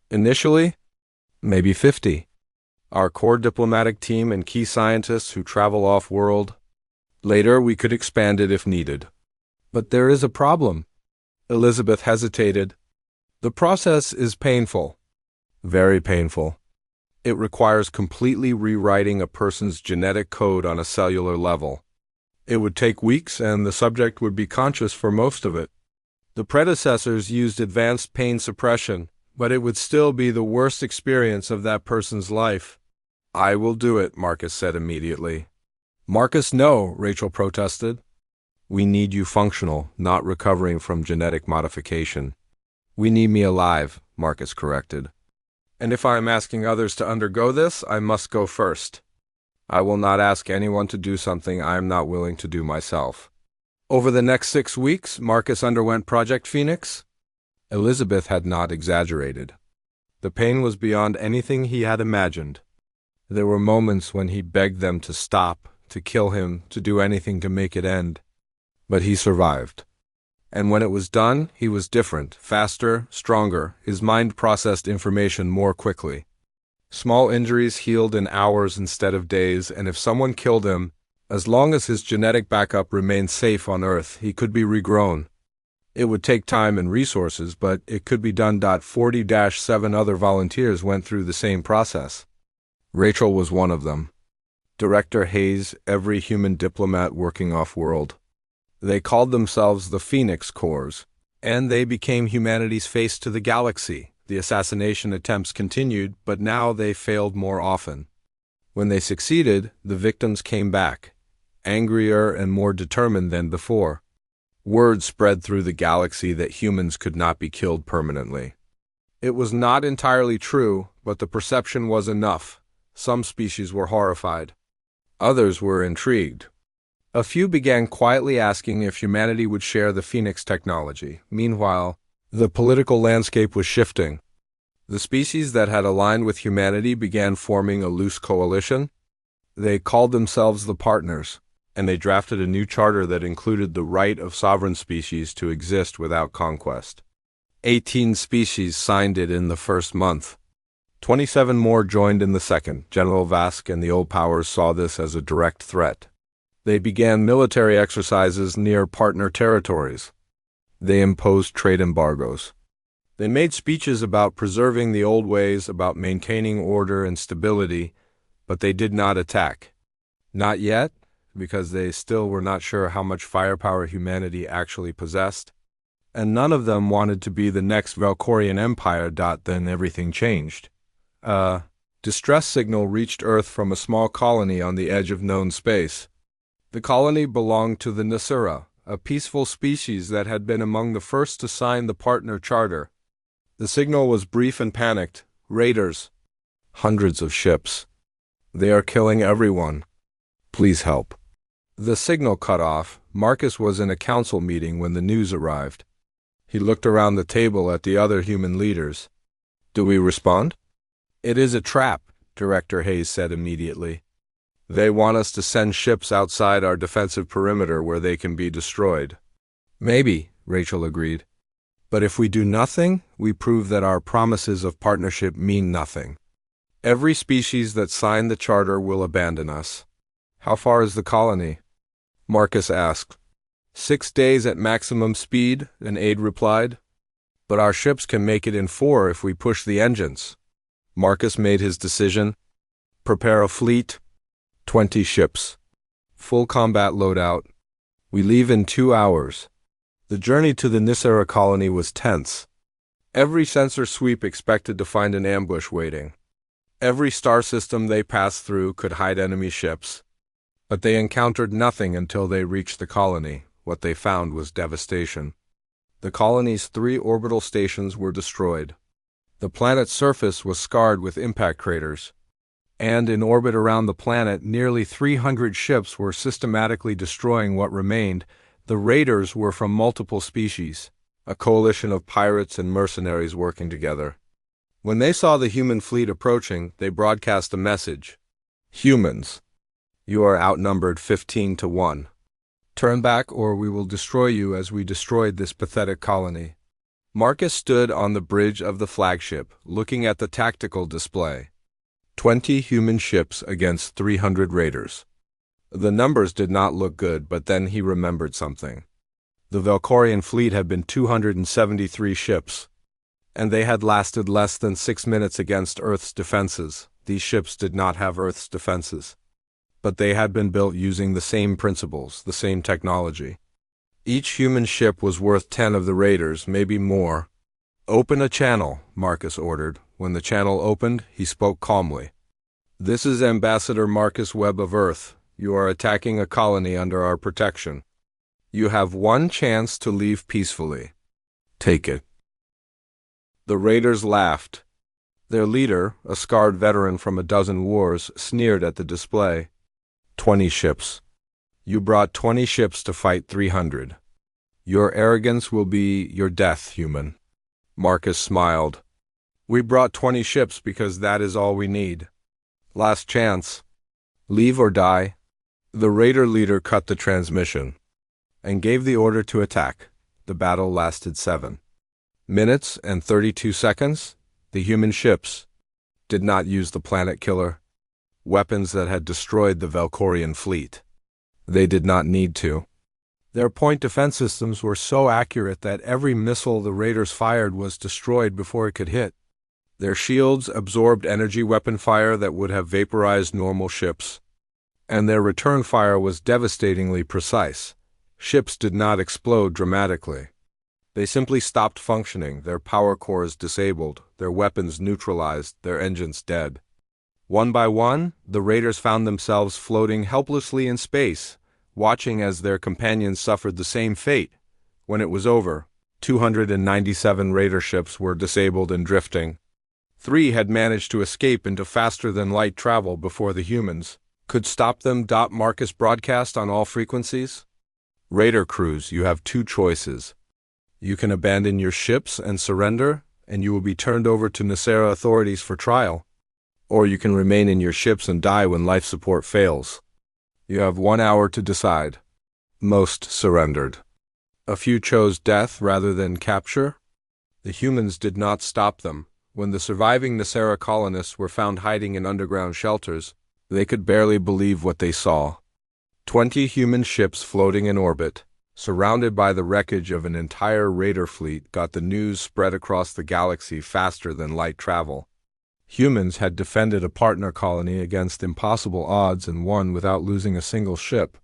Initially, maybe 50. Our core diplomatic team and key scientists who travel off-world. Later, we could expand it if needed. But there is a problem. Elizabeth hesitated. The process is painful. Very painful. It requires completely rewriting a person's genetic code on a cellular level. It would take weeks, and the subject would be conscious for most of it. The predecessors used advanced pain suppression, but it would still be the worst experience of that person's life. I will do it, Marcus said immediately. Marcus, no, Rachel protested. We need you functional, not recovering from genetic modification. We need me alive, Marcus corrected. And if I am asking others to undergo this, I must go first. I will not ask anyone to do something I am not willing to do myself. Over the next 6 weeks, Marcus underwent Project Phoenix. Elizabeth had not exaggerated. The pain was beyond anything he had imagined. There were moments when he begged them to stop, to kill him, to do anything to make it end. But he survived. And when it was done, he was different, faster, stronger. His mind processed information more quickly. Small injuries healed in hours instead of days, and if someone killed him, as long as his genetic backup remained safe on Earth, he could be regrown. It would take time and resources, but it could be done. 40-7 other volunteers went through the same process. Rachel was one of them. Director Hayes, every human diplomat working off-world. They called themselves the Phoenix Corps, and they became humanity's face to the galaxy. The assassination attempts continued, but now they failed more often. When they succeeded, the victims came back, angrier and more determined than before. Word spread through the galaxy that humans could not be killed permanently. It was not entirely true, but the perception was enough. Some species were horrified. Others were intrigued. A few began quietly asking if humanity would share the Phoenix technology. Meanwhile, the political landscape was shifting. The species that had aligned with humanity began forming a loose coalition. They called themselves the Partners, and they drafted a new charter that included the right of sovereign species to exist without conquest. 18 species signed it in the first month. 27 more joined in the second. General Vask and the Old Powers saw this as a direct threat. They began military exercises near partner territories. They imposed trade embargoes. They made speeches about preserving the old ways, about maintaining order and stability, but they did not attack. Not yet, because they still were not sure how much firepower humanity actually possessed. And none of them wanted to be the next Valkorian Empire. Then everything changed. A distress signal reached Earth from a small colony on the edge of known space. The colony belonged to the Nasura, a peaceful species that had been among the first to sign the partner charter. The signal was brief and panicked. Raiders. Hundreds of ships. They are killing everyone. Please help. The signal cut off. Marcus was in a council meeting when the news arrived. He looked around the table at the other human leaders. Do we respond? It is a trap, Director Hayes said immediately. They want us to send ships outside our defensive perimeter where they can be destroyed. Maybe, Rachel agreed. But if we do nothing, we prove that our promises of partnership mean nothing. Every species that signed the charter will abandon us. How far is the colony? Marcus asked. 6 days at maximum speed, an aide replied. But our ships can make it in 4 if we push the engines. Marcus made his decision. Prepare a fleet. 20 ships. Full combat loadout. We leave in 2 hours. The journey to the Nisera colony was tense. Every sensor sweep expected to find an ambush waiting. Every star system they passed through could hide enemy ships. But they encountered nothing until they reached the colony. What they found was devastation. The colony's 3 orbital stations were destroyed. The planet's surface was scarred with impact craters. And in orbit around the planet, nearly 300 ships were systematically destroying what remained. The raiders were from multiple species, a coalition of pirates and mercenaries working together. When they saw the human fleet approaching, they broadcast a message. Humans, you are outnumbered 15-1. Turn back or we will destroy you as we destroyed this pathetic colony. Marcus stood on the bridge of the flagship, looking at the tactical display. 20 human ships against 300 raiders. The numbers did not look good, but then he remembered something. The Valkorian fleet had been 273 ships, and they had lasted less than 6 minutes against Earth's defenses. These ships did not have Earth's defenses, but they had been built using the same principles, the same technology. Each human ship was worth 10 of the raiders, maybe more. Open a channel, Marcus ordered. When the channel opened, he spoke calmly. This is Ambassador Marcus Webb of Earth. You are attacking a colony under our protection. You have 1 chance to leave peacefully. Take it. The raiders laughed. Their leader, a scarred veteran from a dozen wars, sneered at the display. 20 ships. You brought 20 ships to fight 300. Your arrogance will be your death, human. Marcus smiled. We brought 20 ships because that is all we need. Last chance. Leave or die. The raider leader cut the transmission and gave the order to attack. The battle lasted 7 minutes and 32 seconds. The human ships did not use the planet killer, weapons that had destroyed the Valkorian fleet. They did not need to. Their point defense systems were so accurate that every missile the raiders fired was destroyed before it could hit. Their shields absorbed energy weapon fire that would have vaporized normal ships, and their return fire was devastatingly precise. Ships did not explode dramatically. They simply stopped functioning, their power cores disabled, their weapons neutralized, their engines dead. One by one, the raiders found themselves floating helplessly in space, watching as their companions suffered the same fate. When it was over, 297 raider ships were disabled and drifting. 3 had managed to escape into faster-than-light travel before the humans Could stop them. Marcus broadcast on all frequencies. Raider crews, you have two choices. You can abandon your ships and surrender, and you will be turned over to Nicera authorities for trial. Or you can remain in your ships and die when life support fails. You have 1 hour to decide. Most surrendered. A few chose death rather than capture. The humans did not stop them. When the surviving Nicera colonists were found hiding in underground shelters, they could barely believe what they saw. 20 human ships floating in orbit, surrounded by the wreckage of an entire raider fleet, got the news spread across the galaxy faster than light travel. Humans had defended a partner colony against impossible odds and won without losing a single ship.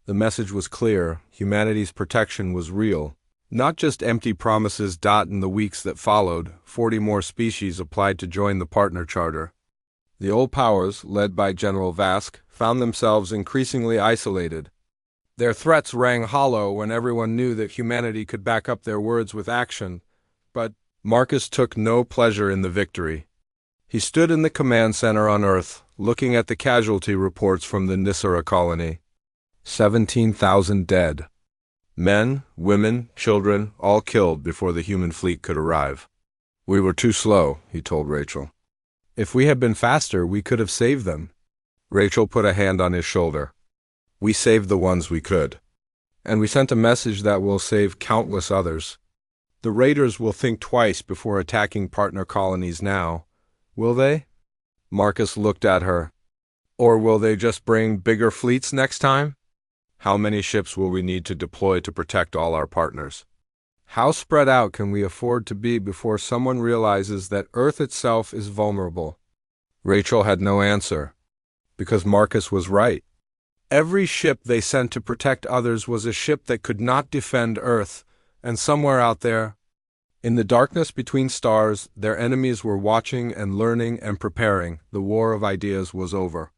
The message was clear: humanity's protection was real, not just empty promises. In the weeks that followed, 40 more species applied to join the partner charter. The old powers, led by General Vask, found themselves increasingly isolated. Their threats rang hollow when everyone knew that humanity could back up their words with action, but Marcus took no pleasure in the victory. He stood in the command center on Earth, looking at the casualty reports from the Nicera colony. 17,000 dead. Men, women, children, all killed before the human fleet could arrive. We were too slow, he told Rachel. If we had been faster, we could have saved them. Rachel put a hand on his shoulder. We saved the ones we could. And we sent a message that will save countless others. The raiders will think twice before attacking partner colonies now. Will they? Marcus looked at her. Or will they just bring bigger fleets next time? How many ships will we need to deploy to protect all our partners? How spread out can we afford to be before someone realizes that Earth itself is vulnerable? Rachel had no answer, because Marcus was right. Every ship they sent to protect others was a ship that could not defend Earth, and somewhere out there, in the darkness between stars, their enemies were watching and learning and preparing. The war of ideas was over.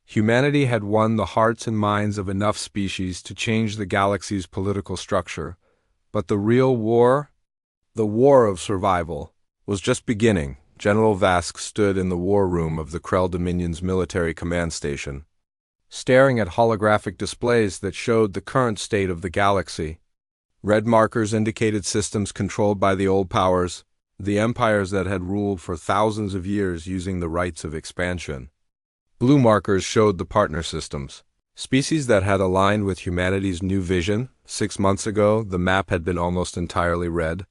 Humanity had won the hearts and minds of enough species to change the galaxy's political structure. But the real war, the war of survival, was just beginning. General Vask stood in the war room of the Krell Dominion's military command station, staring at holographic displays that showed the current state of the galaxy. Red markers indicated systems controlled by the old powers, the empires that had ruled for thousands of years using the rights of expansion. Blue markers showed the partner systems, species that had aligned with humanity's new vision. 6 months ago, the map had been almost entirely red.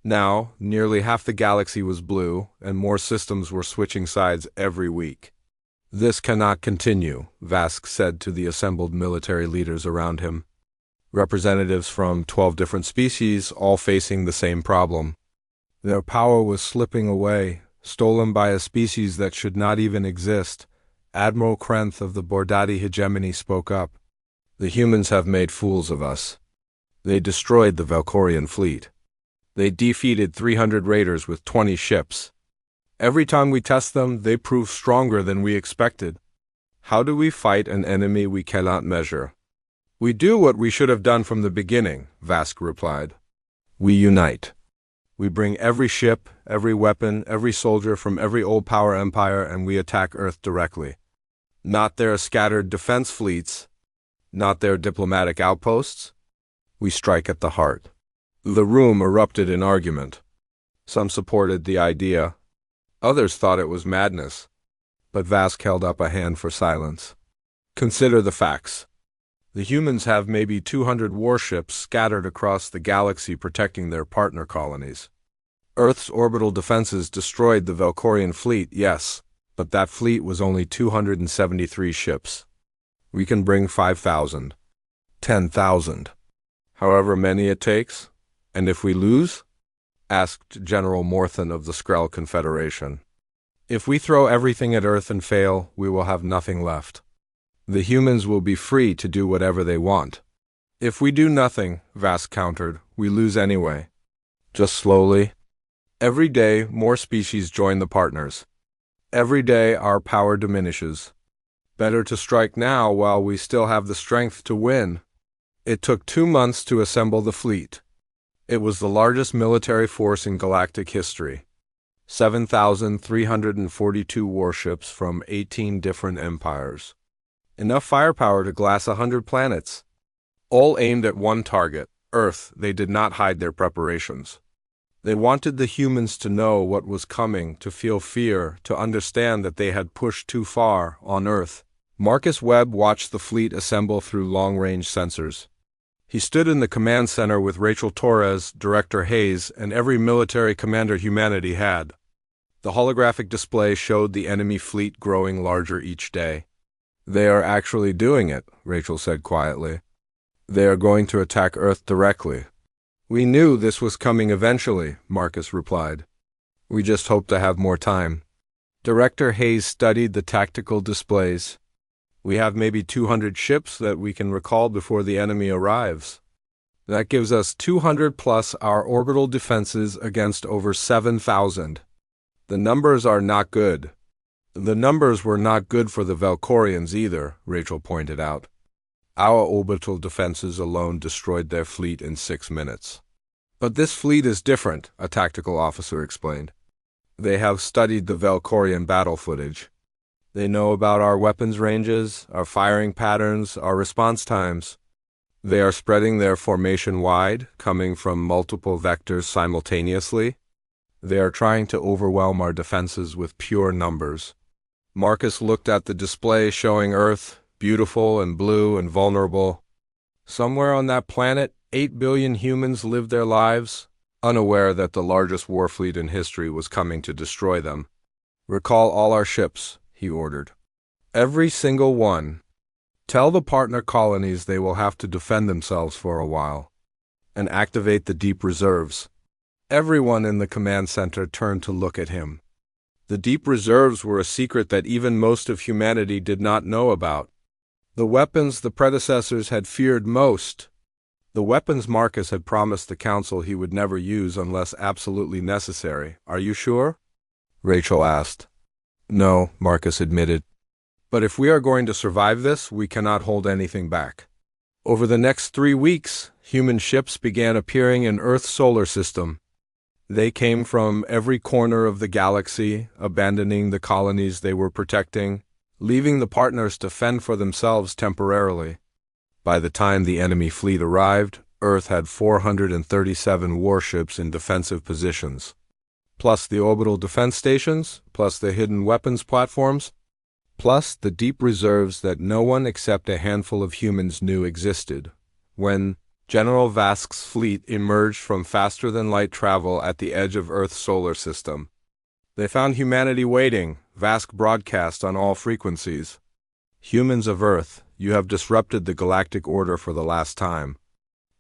Now, nearly half the galaxy was blue, and more systems were switching sides every week. This cannot continue, Vask said to the assembled military leaders around him. Representatives from 12 different species, all facing the same problem. Their power was slipping away, stolen by a species that should not even exist. Admiral Krenth of the Bordati hegemony spoke up. The humans have made fools of us. They destroyed the Valkorian fleet. They defeated 300 raiders with 20 ships. Every time we test them, they prove stronger than we expected. How do we fight an enemy we cannot measure? We do what we should have done from the beginning, Vask replied. We unite. We bring every ship, every weapon, every soldier from every old power empire, and we attack Earth directly. Not their scattered defense fleets, not their diplomatic outposts. We strike at the heart. The room erupted in argument. Some supported the idea. Others thought it was madness. But Vask held up a hand for silence. Consider the facts. The humans have maybe 200 warships scattered across the galaxy protecting their partner colonies. Earth's orbital defenses destroyed the Valkorian fleet, yes, but that fleet was only 273 ships. We can bring 5,000, 10,000, however many it takes. And if we lose? Asked General Morthan of the Skrell Confederation. If we throw everything at Earth and fail, we will have nothing left. The humans will be free to do whatever they want. If we do nothing, Vask countered, we lose anyway. Just slowly. Every day, more species join the partners. Every day, our power diminishes. Better to strike now while we still have the strength to win. It took 2 months to assemble the fleet. It was the largest military force in galactic history. 7,342 warships from 18 different empires. Enough firepower to glass 100 planets. All aimed at one target, Earth. They did not hide their preparations. They wanted the humans to know what was coming, to feel fear, to understand that they had pushed too far on Earth. Marcus Webb watched the fleet assemble through long-range sensors. He stood in the command center with Rachel Torres, Director Hayes, and every military commander humanity had. The holographic display showed the enemy fleet growing larger each day. "They are actually doing it," Rachel said quietly. "They are going to attack Earth directly." "We knew this was coming eventually," Marcus replied. "We just hoped to have more time." Director Hayes studied the tactical displays. "We have maybe 200 ships that we can recall before the enemy arrives. That gives us 200 plus our orbital defenses against over 7,000. The numbers are not good." "The numbers were not good for the Valkorians either," Rachel pointed out. "Our orbital defenses alone destroyed their fleet in 6 minutes. "But this fleet is different," a tactical officer explained. "They have studied the Valkorian battle footage. They know about our weapons ranges, our firing patterns, our response times. They are spreading their formation wide, coming from multiple vectors simultaneously. They are trying to overwhelm our defenses with pure numbers." Marcus looked at the display showing Earth, beautiful and blue and vulnerable. Somewhere on that planet, 8 billion humans lived their lives, unaware that the largest war fleet in history was coming to destroy them. "Recall all our ships," he ordered. "Every single one. Tell the partner colonies they will have to defend themselves for a while. And activate the deep reserves." Everyone in the command center turned to look at him. The deep reserves were a secret that even most of humanity did not know about. The weapons the predecessors had feared most. The weapons Marcus had promised the Council he would never use unless absolutely necessary. "Are you sure?" Rachel asked. "No," Marcus admitted. "But if we are going to survive this, we cannot hold anything back." Over the next 3 weeks, human ships began appearing in Earth's solar system. They came from every corner of the galaxy, abandoning the colonies they were protecting, leaving the partners to fend for themselves temporarily. By the time the enemy fleet arrived, Earth had 437 warships in defensive positions, plus the orbital defense stations, plus the hidden weapons platforms, plus the deep reserves that no one except a handful of humans knew existed. When General Vask's fleet emerged from faster-than-light travel at the edge of Earth's solar system, they found humanity waiting. Vask broadcast on all frequencies. "Humans of Earth, you have disrupted the galactic order for the last time.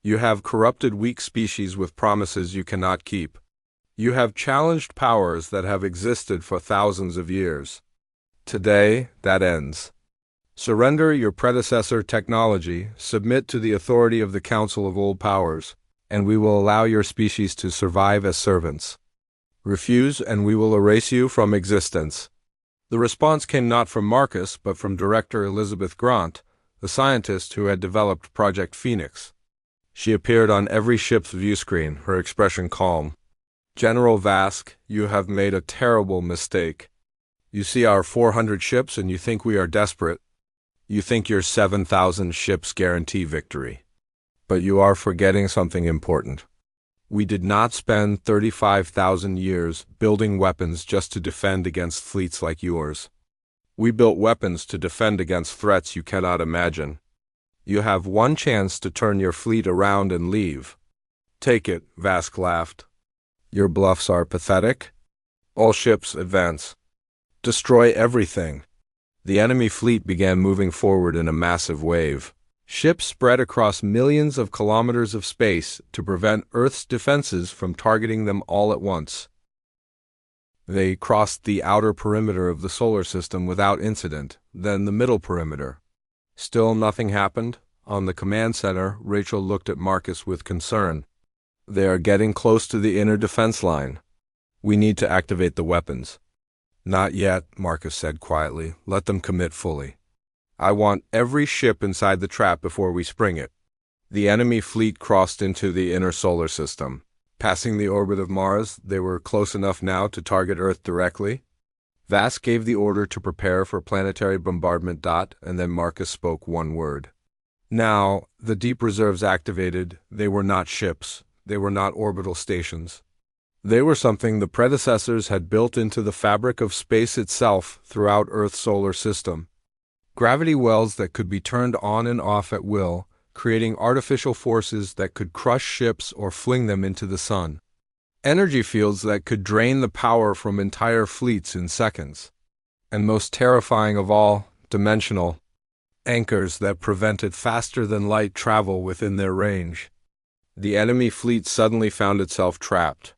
You have corrupted weak species with promises you cannot keep. You have challenged powers that have existed for thousands of years. Today, that ends. Surrender your predecessor technology, submit to the authority of the Council of Old Powers, and we will allow your species to survive as servants. Refuse, and we will erase you from existence." The response came not from Marcus, but from Director Elizabeth Grant, the scientist who had developed Project Phoenix. She appeared on every ship's viewscreen, her expression calm. "General Vask, you have made a terrible mistake. You see our 400 ships and you think we are desperate. You think your 7,000 ships guarantee victory. But you are forgetting something important. We did not spend 35,000 years building weapons just to defend against fleets like yours. We built weapons to defend against threats you cannot imagine. You have one chance to turn your fleet around and leave. Take it," Vask laughed. "Your bluffs are pathetic. All ships advance. Destroy everything." The enemy fleet began moving forward in a massive wave. Ships spread across millions of kilometers of space to prevent Earth's defenses from targeting them all at once. They crossed the outer perimeter of the solar system without incident, then the middle perimeter. Still nothing happened. On the command center, Rachel looked at Marcus with concern. "They are getting close to the inner defense line. We need to activate the weapons." "Not yet," Marcus said quietly. "Let them commit fully. I want every ship inside the trap before we spring it." The enemy fleet crossed into the inner solar system. Passing the orbit of Mars, they were close enough now to target Earth directly. Vass gave the order to prepare for planetary bombardment. And then Marcus spoke one word. Now, the deep reserves activated. They were not ships. They were not orbital stations. They were something the predecessors had built into the fabric of space itself throughout Earth's solar system. Gravity wells that could be turned on and off at will, creating artificial forces that could crush ships or fling them into the sun. Energy fields that could drain the power from entire fleets in seconds. And most terrifying of all, dimensional anchors that prevented faster-than-light travel within their range. The enemy fleet suddenly found itself trapped.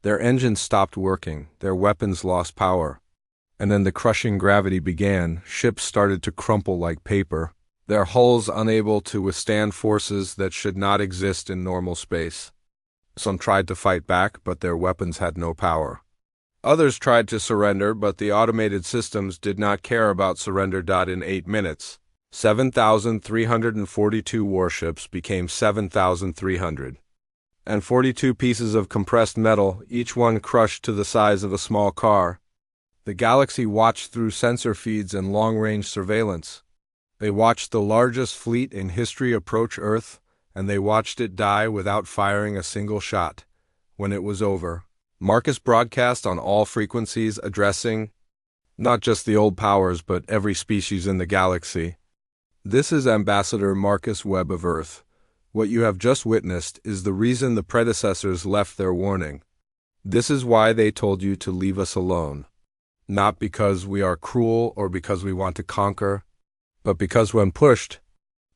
Their engines stopped working, their weapons lost power. And then the crushing gravity began. Ships started to crumple like paper, their hulls unable to withstand forces that should not exist in normal space. Some tried to fight back, but their weapons had no power. Others tried to surrender, but the automated systems did not care about surrender. In 8 minutes, 7,342 warships became 7,300. And 42 pieces of compressed metal, each one crushed to the size of a small car. The galaxy watched through sensor feeds and long-range surveillance. They watched the largest fleet in history approach Earth, and they watched it die without firing a single shot. When it was over, Marcus broadcast on all frequencies, addressing not just the old powers but every species in the galaxy. This is Ambassador Marcus Webb of Earth. What you have just witnessed is the reason the predecessors left their warning. This is why they told you to leave us alone. Not because we are cruel or because we want to conquer, but because when pushed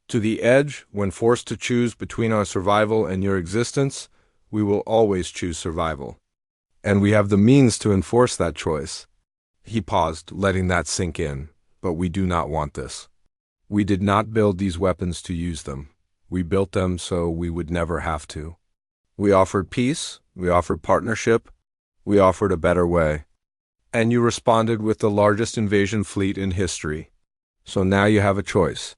to the edge, when forced to choose between our survival and your existence, we will always choose survival. And we have the means to enforce that choice. He paused, letting that sink in. But we do not want this. We did not build these weapons to use them. We built them so we would never have to. We offered peace, we offered partnership, we offered a better way. And you responded with the largest invasion fleet in history. So now you have a choice.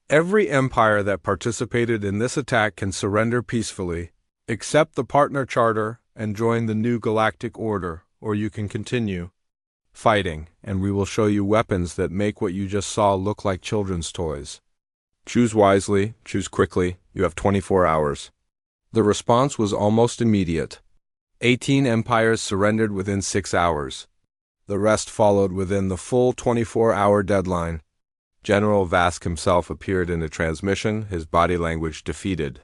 Every empire that participated in this attack can surrender peacefully, accept the partner charter, and join the new galactic order, or you can continue fighting, and we will show you weapons that make what you just saw look like children's toys. Choose wisely, choose quickly, you have 24 hours. The response was almost immediate. 18 empires surrendered within 6 hours. The rest followed within the full 24-hour deadline. General Vask himself appeared in a transmission, his body language defeated.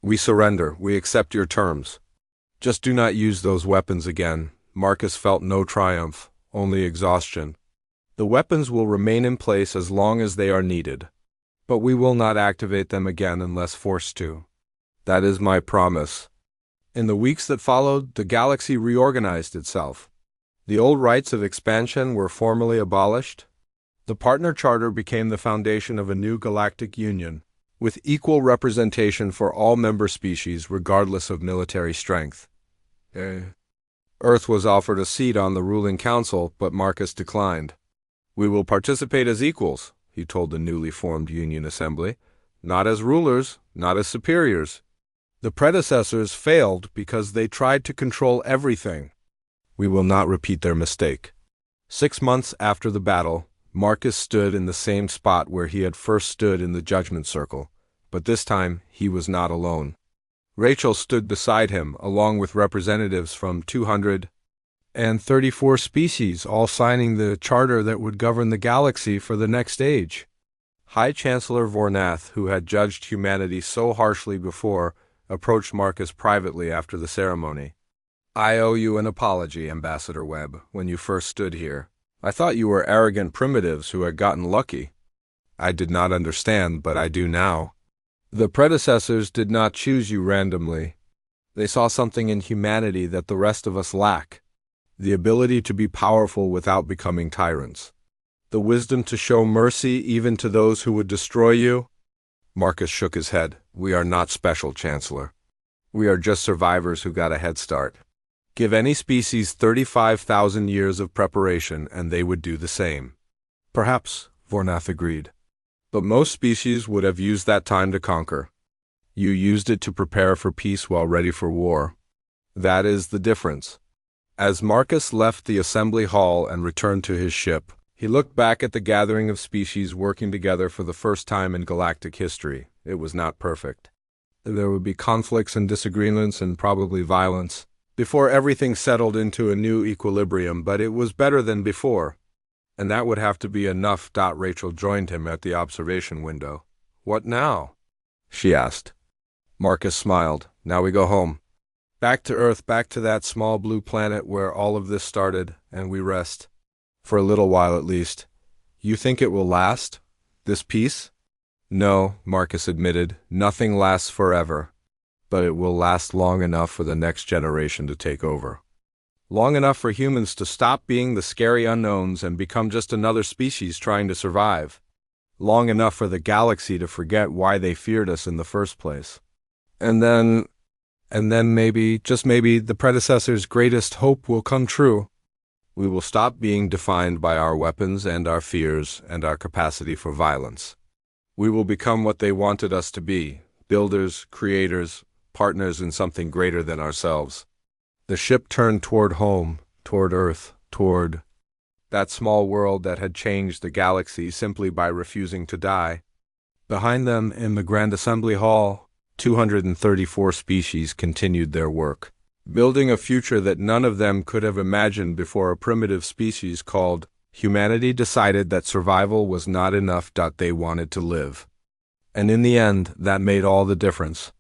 We surrender, we accept your terms. Just do not use those weapons again. Marcus felt no triumph, only exhaustion. The weapons will remain in place as long as they are needed. But we will not activate them again unless forced to. That is my promise. In the weeks that followed, the galaxy reorganized itself. The old rights of expansion were formally abolished. The partner charter became the foundation of a new galactic union, with equal representation for all member species regardless of military strength. Earth was offered a seat on the ruling council, but Marcus declined. We will participate as equals, he told the newly formed Union Assembly, not as rulers, not as superiors. The predecessors failed because they tried to control everything. We will not repeat their mistake. 6 months after the battle, Marcus stood in the same spot where he had first stood in the Judgment Circle, but this time he was not alone. Rachel stood beside him, along with representatives from 234 species, all signing the charter that would govern the galaxy for the next age. High Chancellor Vornath, who had judged humanity so harshly before, approached Marcus privately after the ceremony. I owe you an apology, Ambassador Webb, when you first stood here. I thought you were arrogant primitives who had gotten lucky. I did not understand, but I do now. The predecessors did not choose you randomly. They saw something in humanity that the rest of us lack. The ability to be powerful without becoming tyrants. The wisdom to show mercy even to those who would destroy you. Marcus shook his head. We are not special, Chancellor. We are just survivors who got a head start. Give any species 35,000 years of preparation and they would do the same. Perhaps, Vornath agreed. But most species would have used that time to conquer. You used it to prepare for peace while ready for war. That is the difference. As Marcus left the assembly hall and returned to his ship, he looked back at the gathering of species working together for the first time in galactic history. It was not perfect. There would be conflicts and disagreements and probably violence before everything settled into a new equilibrium, but it was better than before. And that would have to be enough. Rachel joined him at the observation window. "What now?" she asked. Marcus smiled. "Now we go home. Back to Earth, back to that small blue planet where all of this started, and we rest. For a little while at least. You think it will last? This peace?" "No," Marcus admitted. "Nothing lasts forever. But it will last long enough for the next generation to take over. Long enough for humans to stop being the scary unknowns and become just another species trying to survive. Long enough for the galaxy to forget why they feared us in the first place. And then maybe, just maybe, the predecessor's greatest hope will come true. We will stop being defined by our weapons and our fears and our capacity for violence. We will become what they wanted us to be, builders, creators, partners in something greater than ourselves." The ship turned toward home, toward Earth, toward that small world that had changed the galaxy simply by refusing to die. Behind them, in the Grand Assembly Hall, 234 species continued their work, building a future that none of them could have imagined before a primitive species called humanity decided that survival was not enough. They wanted to live. And in the end, that made all the difference.